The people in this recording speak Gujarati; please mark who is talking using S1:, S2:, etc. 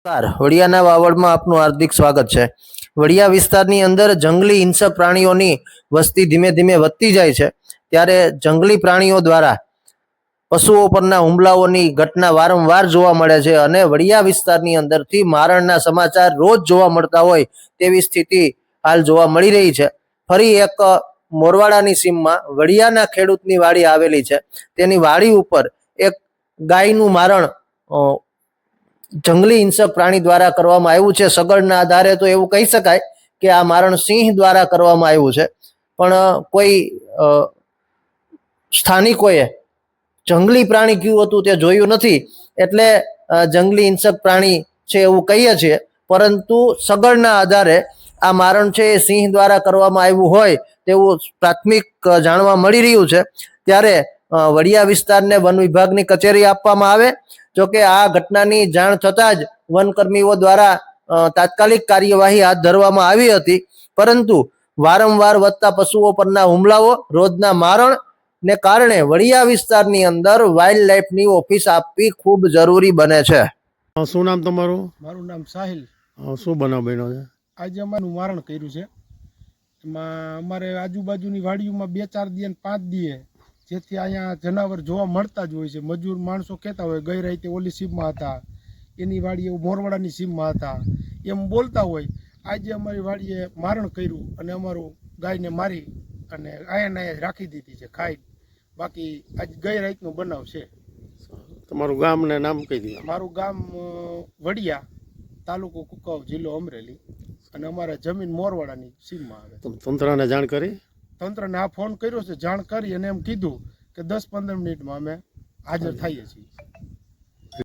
S1: વડિયાના વાવડમાં આપનું હાર્દિક સ્વાગત છે। વડિયા વિસ્તારની અંદર જંગલી હિંસક પ્રાણીઓની વસ્તી ધીમે ધીમે વધતી જાય છે, ત્યારે જંગલી પ્રાણીઓ દ્વારા પશુઓ પરના હુમલાઓની ઘટના વારંવાર જોવા મળે છે અને વડિયા વિસ્તારની અંદરથી મારણના સમાચાર રોજ જોવા મળતા હોય તેવી સ્થિતિ હાલ જોવા મળી રહી છે। ફરી એક મોરવાડાની સીમમાં વડિયાના ખેડૂતની વાડી આવેલી છે, તેની વાડી ઉપર એક ગાયનું મારણ જંગલી હિંસક પ્રાણી દ્વારા કરવામાં આવ્યું છે। સગળના આધારે તો એવું કહી શકાય કે આ મારણ સિંહ દ્વારા કરવામાં આવ્યું છે, પણ કોઈ સ્થાનિકોએ જંગલી પ્રાણી કયું હતું તે જોયું નથી, એટલે જંગલી હિંસક પ્રાણી છે એવું કહીએ છીએ, પરંતુ સગળના આધારે આ મારણ છે એ સિંહ દ્વારા કરવામાં આવ્યું હોય તેવું પ્રાથમિક જાણવા મળી રહ્યું છે। ત્યારે વડિયા વિસ્તારને વન વિભાગની કચેરી આપવામાં આવે, જોકે આ ઘટનાની જાણ થતાં જ વનકર્મીઓ દ્વારા તાત્કાલિક કાર્યવાહી હાથ ધરવામાં આવી હતી, પરંતુ વારંવાર વધતા પશુઓ પરના હુમલાઓ, રોજના મારણ ને કારણે વડિયા વિસ્તારની અંદર વાઇલ્ડ લાઈફની ઓફિસ આપવી ખૂબ જરૂરી બને છે।
S2: શું નામ તમારું?
S3: મારું નામ સાહિલ।
S2: શું બનાવ બન્યો છે?
S3: આજે અમારું મારણ કર્યું છે, એમાં અમારે આજુબાજુની વાડીઓમાં 2-4 દી અને 5 દીએ જેથી અહીંયા જનાવર જોવા મળતા જ હોય છે। મજૂર માણસો કહેતા હોય ગઈ રાતે ઓલી સીમમાં હતા, એની વાડીએ મોરવાડાની સીમમાં હતા, એમ બોલતા હોય। આજે અમારી વાડીએ મારણ કર્યું અને અમારું ગાયને મારી અને અહીંયા રાખી દીધી છે ખાઈ। બાકી આજ ગઈ રાતનો બનાવ છે।
S2: તમારું ગામ ને નામ કહી દે।
S3: મારું ગામ વડિયા, તાલુકો કુકાવ, જિલ્લો અમરેલી, અને અમારા જમીન મોરવાડાની સીમમાં આવે।
S2: તંત્રને જાણ કરી?
S3: તંત્રને આ ફોન કર્યો છે, જાણ કરી અને એમ કીધું કે 10-15 મિનિટમાં અમે હાજર થઈએ છીએ।